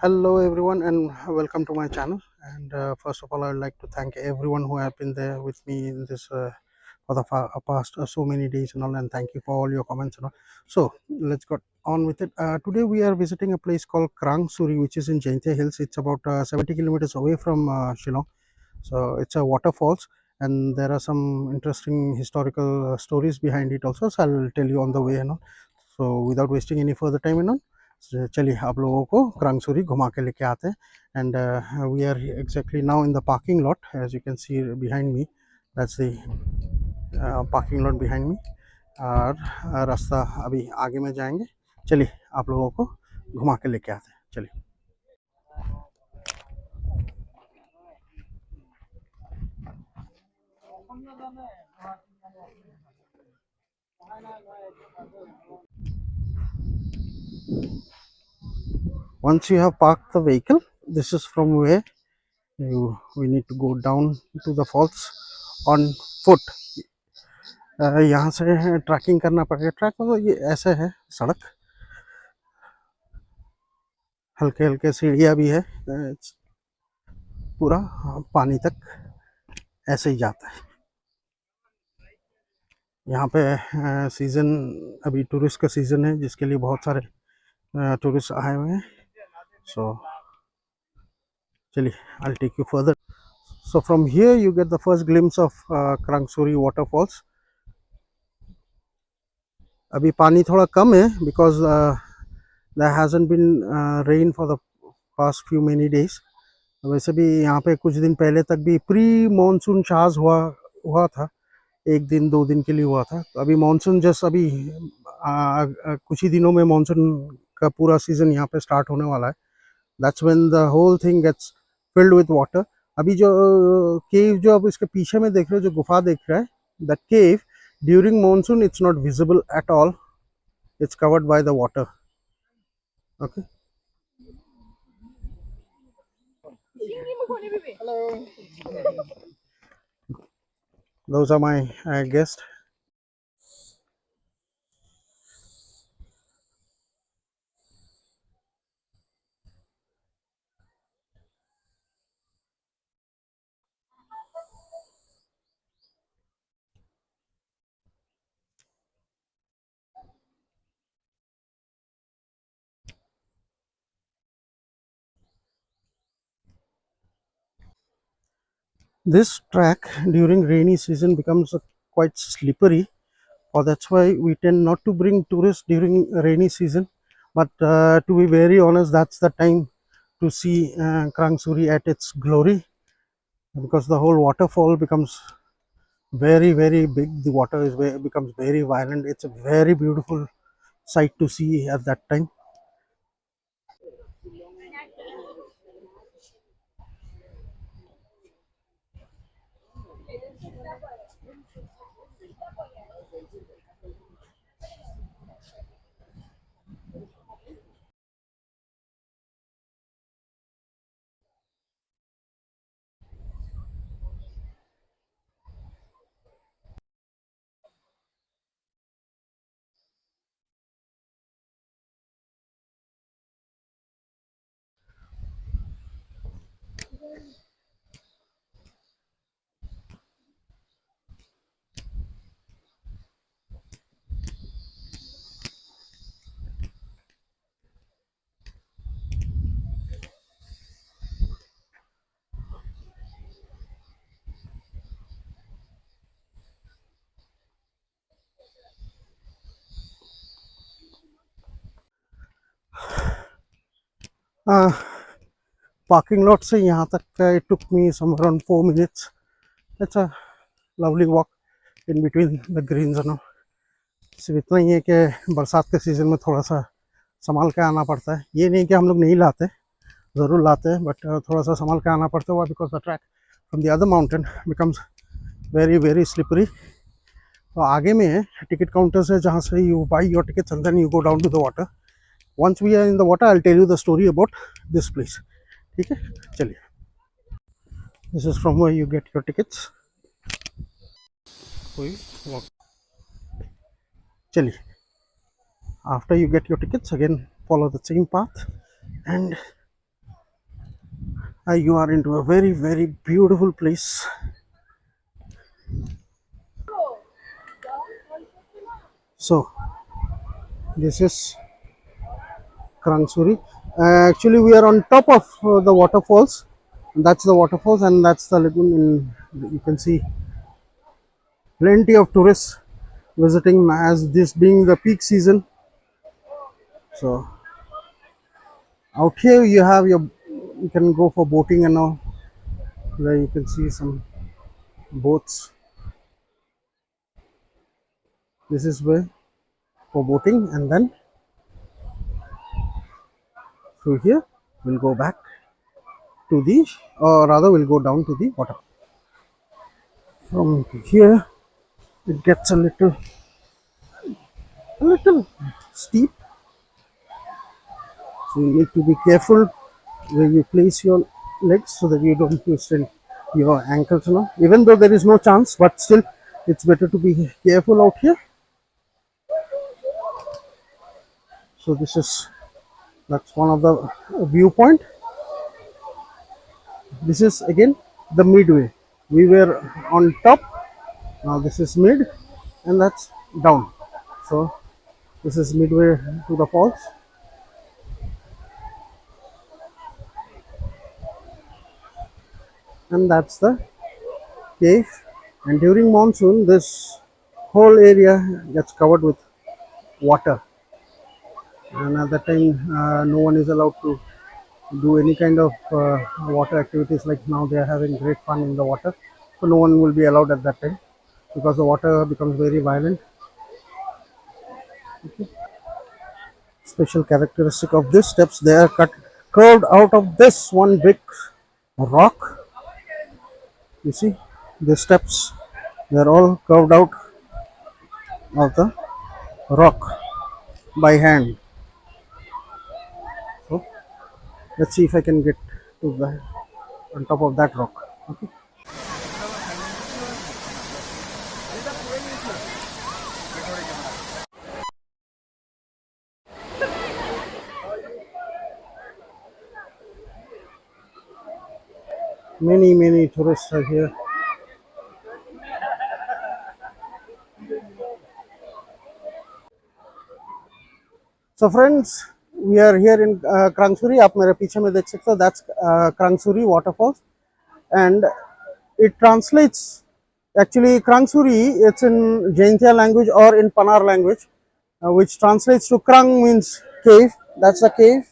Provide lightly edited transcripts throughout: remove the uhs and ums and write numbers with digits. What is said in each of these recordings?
Hello everyone and welcome to my channel. And first of all, I'd like to thank everyone who have been there with me in this for the past so many days and all, and thank you for all your comments and all. So let's get on with it. Today we are visiting a place called Krang Shuri, which is in Jaintia Hills. It's about 70 kilometers away from Shillong. So it's a waterfalls, and there are some interesting historical stories behind it also, so I'll tell you on the way and all. So without wasting any further time and all, चलिए आप लोगों को क्रांगसूरी घुमा के लेके आते हैं. And we are exactly now in the parking lot, as you can see behind me. That's the parking lot behind me. और रास्ता अभी आगे में जाएंगे. चलिए आप लोगों को घुमा के लेके आते हैं. चलिए. Once you have parked the vehicle, this is from where we need to go down to the falls on foot. यहाँ से ट्रैकिंग करना पड़ेगा. ट्रैक मतलब ये ऐसे है सड़क, हल्के हल्के सीढ़ियाँ भी है. पूरा पानी तक ऐसे ही जाता है. यहाँ पे सीज़न अभी टूरिस्ट का सीज़न है, जिसके लिए बहुत सारे टूरिस्ट आए हुए हैं. सो चलिए, I'll take you further. So from here you get the first glimpse of Krang Shuri waterfalls. अभी पानी थोड़ा कम है because there hasn't been rain for the past few many days. वैसे भी यहाँ पे कुछ दिन पहले तक भी प्री मानसून शाज हुआ था. एक दिन दो दिन के लिए हुआ था. तो अभी मानसून जस्ट अभी कुछ ही दिनों में मानसून का पूरा सीजन यहाँ पे स्टार्ट होने वाला है. That's when the whole thing gets filled with water. अभी जो केव जो अब इसके पीछे में देख रहे हो, जो गुफा देख रहा है, that cave during monsoon it's not visible at all. It's covered by the water. Okay. Hello. Those are my guests. This track during rainy season becomes quite slippery, or that's why we tend not to bring tourists during rainy season. But to be very honest, that's the time to see Krang Shuri at its glory, because the whole waterfall becomes very big. The water becomes very violent. It's a very beautiful sight to see at that time. Parking lot से यहाँ तक it took me somewhere around 4 minutes. It's a lovely walk in between the greens and all. सिर्फ इतना ही है कि बरसात के season में थोड़ा सा संभाल के आना पड़ता है. ये नहीं कि हम लोग नहीं लाते, ज़रूर लाते हैं, बट थोड़ा सा संभाल के आना पड़ता है, because the track from the other mountain becomes very slippery. तो आगे में है टिकट काउंटर्स है, जहाँ से you buy your tickets and then you go down to the water. Once we are in the water I will tell you the story about this place. ठीक है, चलिए. This is from where you get your tickets. चलिए, after you get your tickets, again follow the same path and You are into a very, very beautiful place. So this is Krang Shuri. Actually, we are on top of the waterfalls. That's the waterfalls, and that's the lagoon. You can see plenty of tourists visiting as this being the peak season. So out here you can go for boating and all. Where you can see some boats. This is where for boating, and then through here we'll go back to the, or rather we'll go down to the water. From here it gets a little steep, so you need to be careful where you place your legs so that you don't twist your ankles, even though there is no chance, but still it's better to be careful out here. So that's one of the viewpoint. This is again the midway. We were on top, now this is mid, and that's down. So this is midway to the falls. And that's the cave. And during monsoon this whole area gets covered with water, and at that time no one is allowed to do any kind of water activities. Like now they are having great fun in the water, so no one will be allowed at that time because the water becomes very violent. Special characteristic of these steps, they are curved out of this one big rock. You see the steps, they are all curved out of the rock by hand. So let's see if I can get to the on top of that rock. Okay. Many tourists are here. So friends, we are here in Krang Shuri. आप मेरे पीछे में देख सकते हो, that's Krang Shuri waterfalls, and it translates, actually Krang Shuri, it's in Jaintia language or in Panar language, which translates to Krang means cave. That's the cave.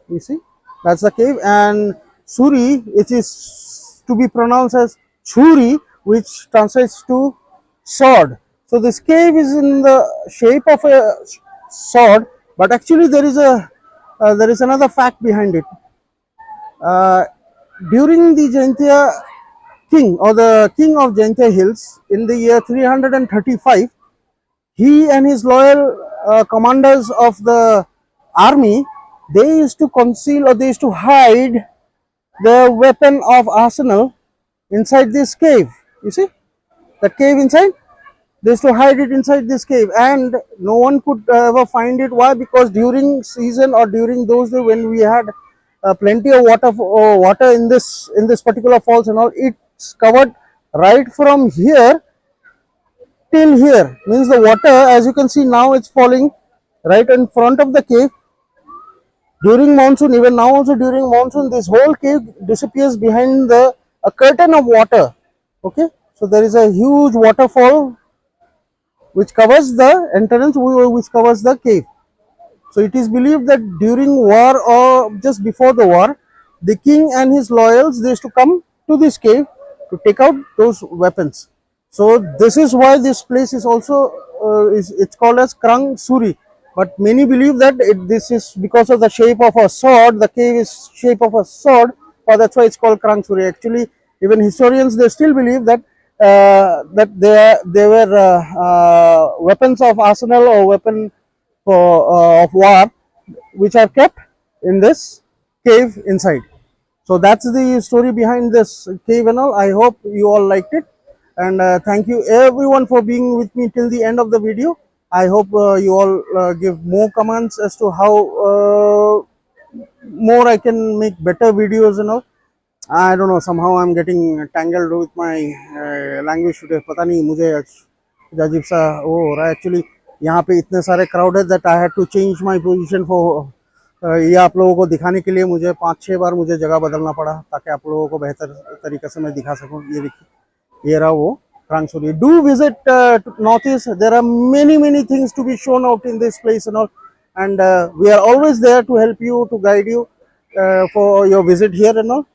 You see, that's the cave. And Suri, it is to be pronounced as Churi, which translates to sword. So this cave is in the shape of a sword, but actually there is another fact behind it. During the Jaintia king, or the king of Jaintia hills, in the year 335, he and his loyal commanders of the army, they used to conceal, or they used to hide the weapon of arsenal inside this cave. You see that cave inside, they used to hide it inside this cave, and no one could ever find it. Why? Because during season, or during those days when we had plenty of water in this particular falls and all, it's covered right from here till here. Means the water, as you can see now, it's falling right in front of the cave. During monsoon, even now also during monsoon, this whole cave disappears behind a curtain of water. Okay, so there is a huge waterfall which covers the entrance, which covers the cave. So it is believed that during war, or just before the war, the king and his loyals, they used to come to this cave to take out those weapons. So this is why this place is also it's called as Krang Shuri. But many believe that this is because of the shape of a sword. The cave is shape of a sword, or that's why it's called Krang Shuri. Actually, even historians, they still believe that that they were weapons of arsenal, or weapon of war, which are kept in this cave inside. So that's the story behind this cave and all. I hope you all liked it, and thank you everyone for being with me till the end of the video. I hope you all give more comments as to how more I can make better videos and all. I don't know, somehow I'm getting tangled with my language today. पता नहीं मुझे कुछ अजीब सा वो हो रहा है एक्चुअली. यहाँ पे इतने सारे क्राउड है that I had to change my position for ये आप लोगों को दिखाने के लिए मुझे 5-6 बार मुझे जगह बदलना पड़ा ताकि आप लोगों को बेहतर तरीके से मैं दिखा सकूँ. ये देखिए, ये रहा वो Krang Shuri. Do visit Northeast. There are many things to be shown out in this place and all, and we are always there to help you, to guide you for your visit here and all.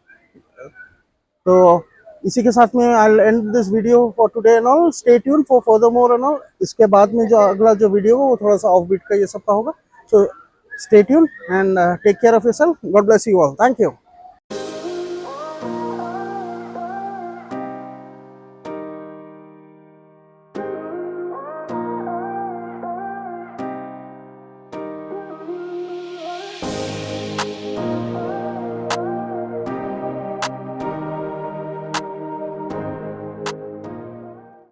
तो इसी के साथ में I will and this video for today and all. Stay tune for further more and all. इसके बाद में जो अगला जो वीडियो हो वो थोड़ा सा ऑफ बीट का ये सब का होगा. So stay tune and take care of yourself. God bless you all. Thank you.